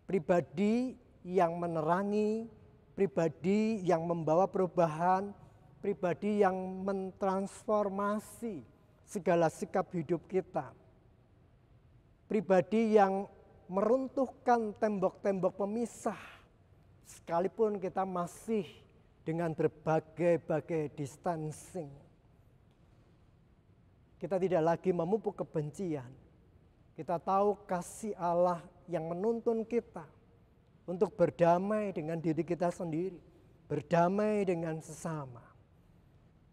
C: Pribadi yang menerangi, pribadi yang membawa perubahan, pribadi yang mentransformasi segala sikap hidup kita. Pribadi yang meruntuhkan tembok-tembok pemisah, sekalipun kita masih dengan berbagai-bagai distancing. Kita tidak lagi memupuk kebencian. Kita tahu kasih Allah yang menuntun kita untuk berdamai dengan diri kita sendiri, berdamai dengan sesama.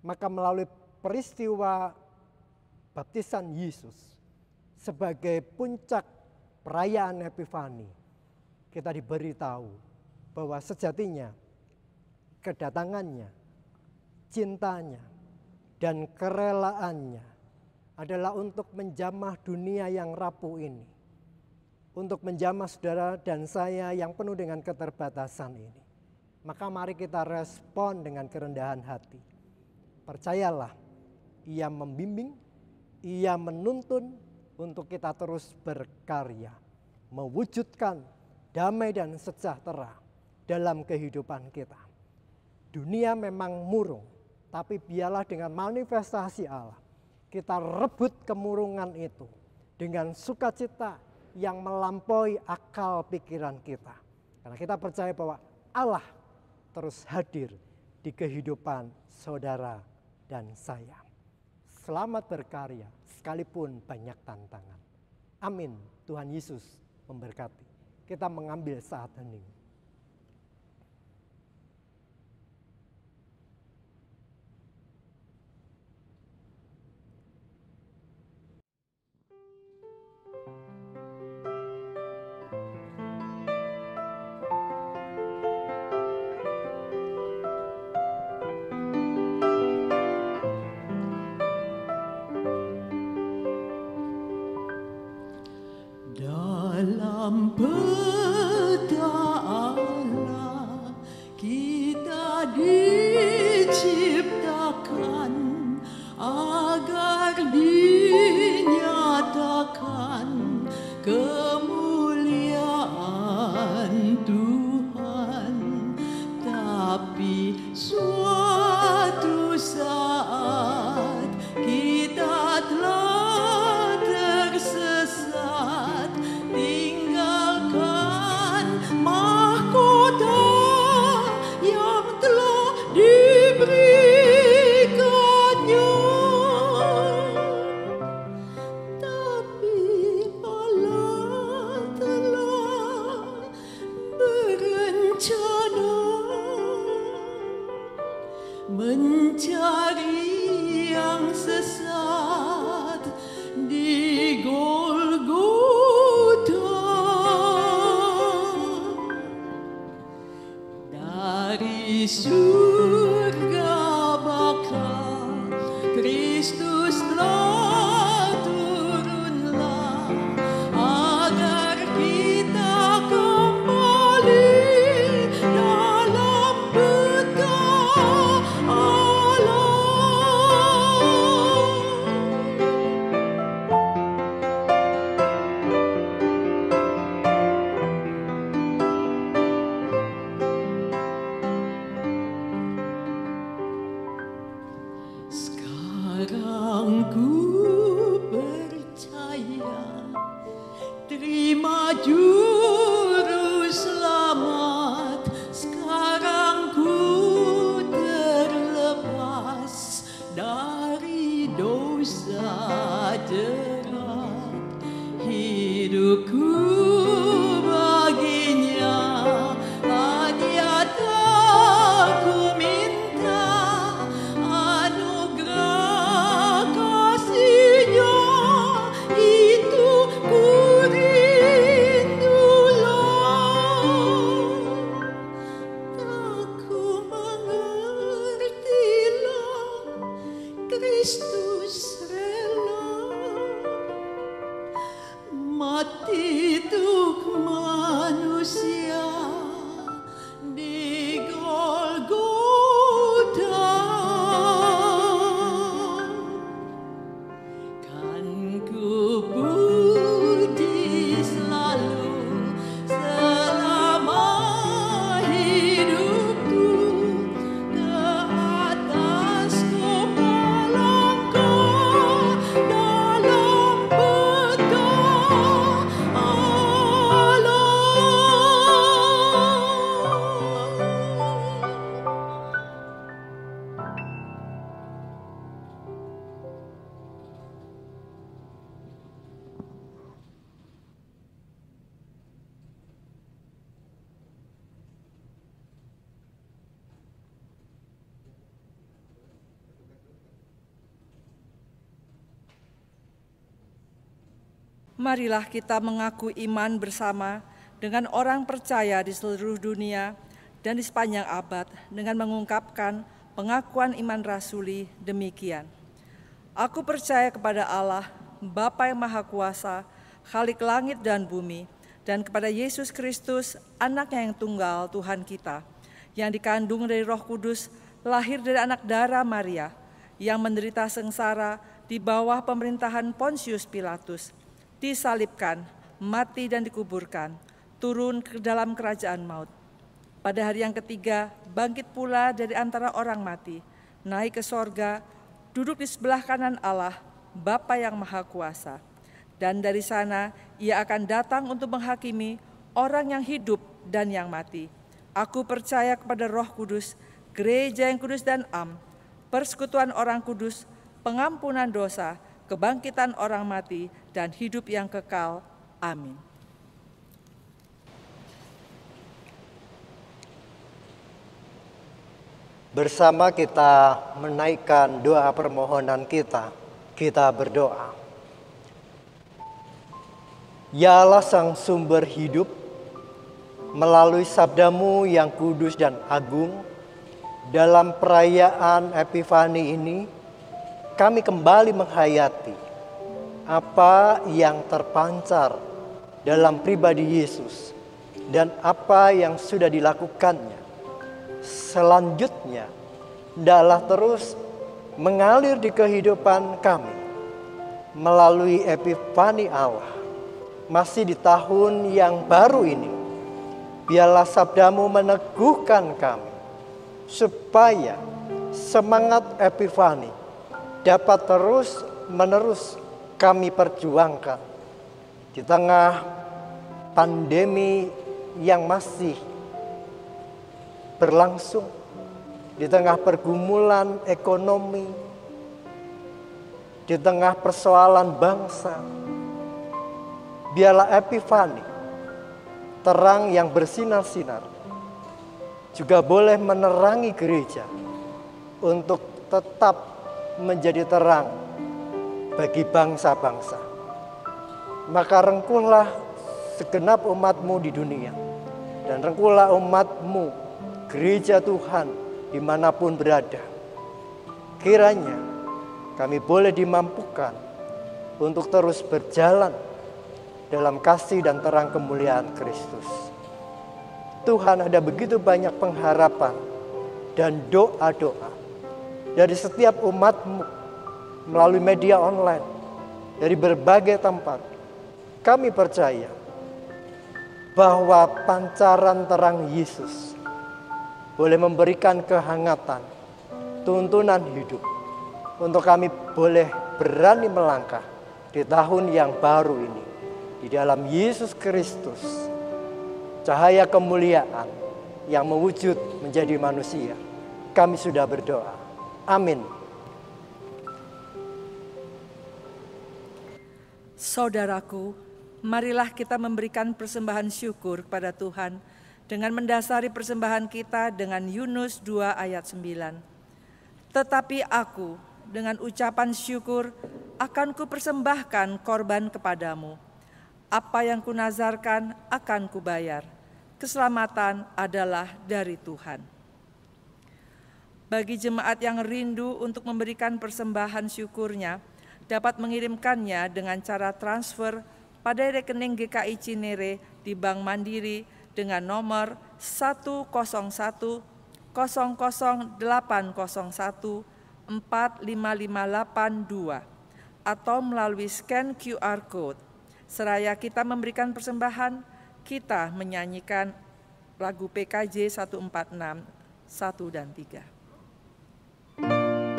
C: Maka melalui peristiwa baptisan Yesus sebagai puncak perayaan Epifani, kita diberitahu bahwa sejatinya kedatangannya, cintanya, dan kerelaannya adalah untuk menjamah dunia yang rapuh ini, untuk menjamah saudara dan saya yang penuh dengan keterbatasan ini. Maka mari kita respon dengan kerendahan hati. Percayalah, Ia membimbing, Ia menuntun untuk kita terus berkarya, mewujudkan damai dan sejahtera dalam kehidupan kita. Dunia memang murung, tapi biarlah dengan manifestasi Allah kita rebut kemurungan itu dengan sukacita yang melampaui akal pikiran kita. Karena kita percaya bahwa Allah terus hadir di kehidupan saudara dan saya. Selamat berkarya sekalipun banyak tantangan. Amin. Tuhan Yesus memberkati. Kita mengambil saat hening.
G: Dalam peta Allah kita diciptakan agar dinyatakan kemuliaan Tuhan. Tapi suatu saat kita telah tersesat, tinggalkan mahkota yang telah diberikannya. Tapi Allah telah berencana mencari yang sesat di Golgota. Dari surga Bapa Kristus telah turunlah agar kita kembali dalam peta Allah. Sekarang ku percaya, terima juru selamat. Sekarang ku terlepas dari dosa jerat. Hidupku baginya hadiah aku minta, anugerah kasih-Nya itu ku rindulah. Tak ku mengertilah Kristus rela mati untuk manusia di Golgota. Kan ku puji selalu selama hidupku ke atas kepalaku dalam peta
B: Marilah kita mengaku iman bersama dengan orang percaya di seluruh dunia dan di sepanjang abad dengan mengungkapkan pengakuan iman rasuli demikian. Aku percaya kepada Allah, Bapa yang Maha Kuasa, Khalik langit dan bumi, dan kepada Yesus Kristus, Anaknya yang tunggal Tuhan kita, yang dikandung dari Roh Kudus, lahir dari anak darah Maria, yang menderita sengsara di bawah pemerintahan Pontius Pilatus, disalibkan, mati dan dikuburkan, turun ke dalam kerajaan maut. Pada hari yang ketiga, bangkit pula dari antara orang mati, naik ke sorga, duduk di sebelah kanan Allah, Bapa yang Maha Kuasa. Dan dari sana ia akan datang untuk menghakimi orang yang hidup dan yang mati. Aku percaya kepada Roh Kudus, gereja yang kudus dan am, persekutuan orang kudus, pengampunan dosa, kebangkitan orang mati, dan hidup yang kekal. Amin.
C: Bersama kita menaikkan doa permohonan kita berdoa. Ya Allah Sang Sumber Hidup, melalui sabdamu yang kudus dan agung, dalam perayaan Epifani ini, kami kembali menghayati apa yang terpancar dalam pribadi Yesus dan apa yang sudah dilakukannya. Selanjutnya, hendaklah terus mengalir di kehidupan kami melalui Epifani Allah. Masih di tahun yang baru ini, biarlah sabdamu meneguhkan kami supaya semangat Epifani dapat terus-menerus kami perjuangkan di tengah pandemi yang masih berlangsung, di tengah pergumulan ekonomi, di tengah persoalan bangsa. Biarlah Epifani, terang yang bersinar-sinar, juga boleh menerangi gereja untuk tetap menjadi terang bagi bangsa-bangsa. Maka rengkuhlah segenap umat-Mu di dunia, dan rengkuhlah umat-Mu, gereja Tuhan, dimanapun berada. Kiranya kami boleh dimampukan untuk terus berjalan dalam kasih dan terang kemuliaan Kristus. Tuhan, ada begitu banyak pengharapan dan doa-doa dari setiap umat-Mu melalui media online, dari berbagai tempat. Kami percaya bahwa pancaran terang Yesus boleh memberikan kehangatan, tuntunan hidup untuk kami boleh berani melangkah di tahun yang baru ini. Di dalam Yesus Kristus, cahaya kemuliaan yang mewujud menjadi manusia. Kami sudah berdoa. Amin.
B: Saudaraku, marilah kita memberikan persembahan syukur kepada Tuhan dengan mendasari persembahan kita dengan Yunus 2 ayat 9. Tetapi aku dengan ucapan syukur akan kupersembahkan korban kepadamu. Apa yang kunazarkan akan kubayar. Keselamatan adalah dari Tuhan. Bagi jemaat yang rindu untuk memberikan persembahan syukurnya, dapat mengirimkannya dengan cara transfer pada rekening GKI Cinere di Bank Mandiri dengan nomor 101000801 45582 atau melalui scan QR Code. Seraya kita memberikan persembahan, kita menyanyikan lagu PKJ 146, 1 dan 3.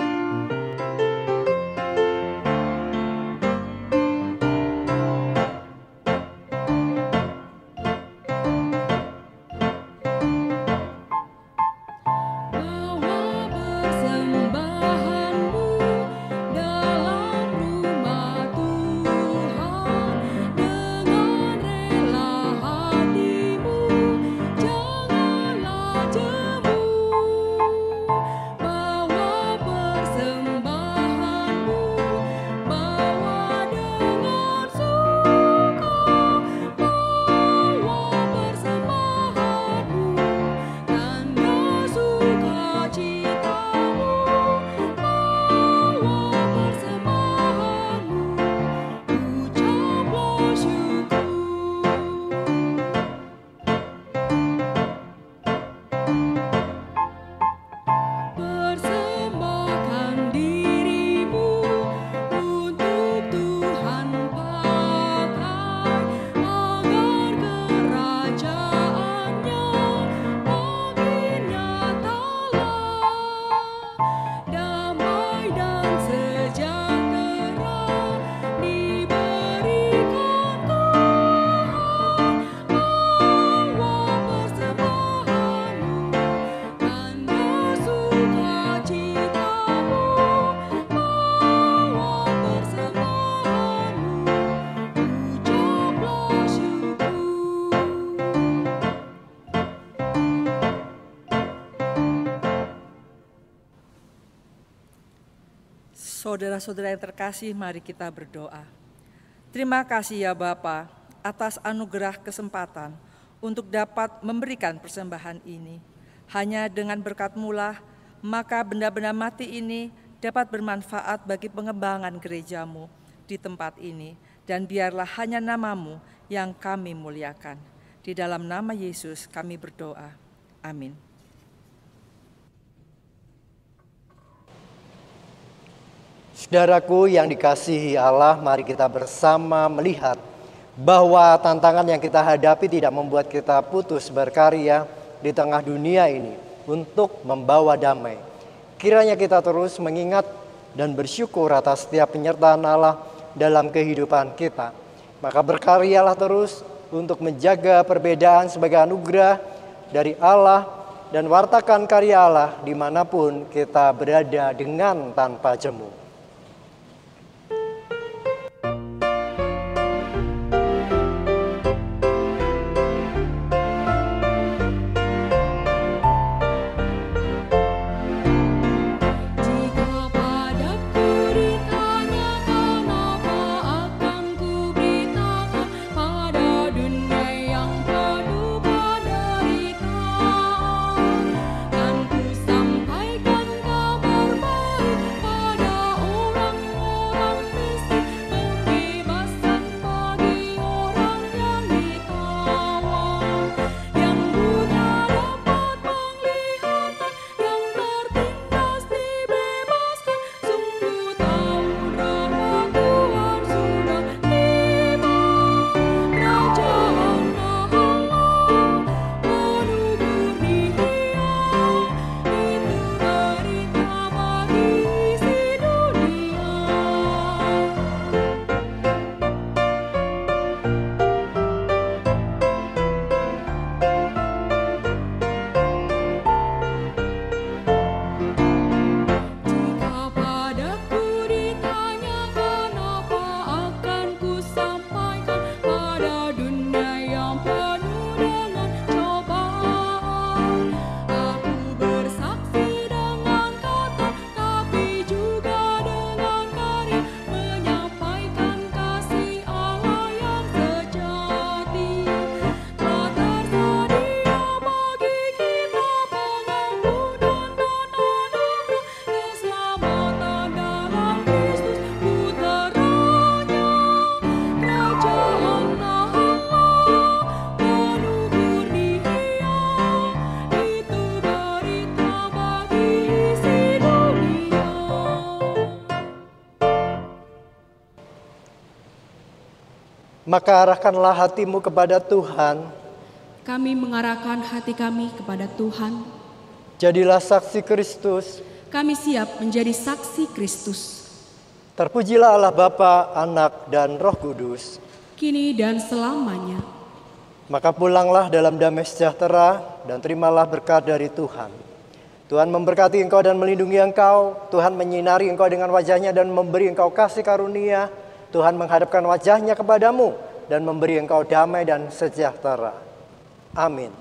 G: Janganlah jemu
B: Saudara-saudara yang terkasih, mari kita berdoa. Terima kasih ya Bapa atas anugerah kesempatan untuk dapat memberikan persembahan ini. Hanya dengan berkat-Mu lah, maka benda-benda mati ini dapat bermanfaat bagi pengembangan gereja-Mu di tempat ini. Dan biarlah hanya nama-Mu yang kami muliakan. Di dalam nama Yesus kami berdoa. Amin.
C: Saudaraku yang dikasihi Allah, mari kita bersama melihat bahwa tantangan yang kita hadapi tidak membuat kita putus berkarya di tengah dunia ini untuk membawa damai. Kiranya kita terus mengingat dan bersyukur atas setiap penyertaan Allah dalam kehidupan kita. Maka berkaryalah terus untuk menjaga perbedaan sebagai anugerah dari Allah dan wartakan karya Allah dimanapun kita berada dengan tanpa jemu. Maka arahkanlah hatimu kepada Tuhan.
A: Kami mengarahkan hati kami kepada Tuhan.
C: Jadilah saksi Kristus.
A: Kami siap menjadi saksi Kristus.
C: Terpujilah Allah Bapa, Anak, dan Roh Kudus.
A: Kini dan selamanya.
C: Maka pulanglah dalam damai sejahtera dan terimalah berkat dari Tuhan. Tuhan memberkati engkau dan melindungi engkau. Tuhan menyinari engkau dengan wajahnya dan memberi engkau kasih karunia. Tuhan menghadapkan wajahnya kepadamu dan memberi engkau damai dan sejahtera. Amin.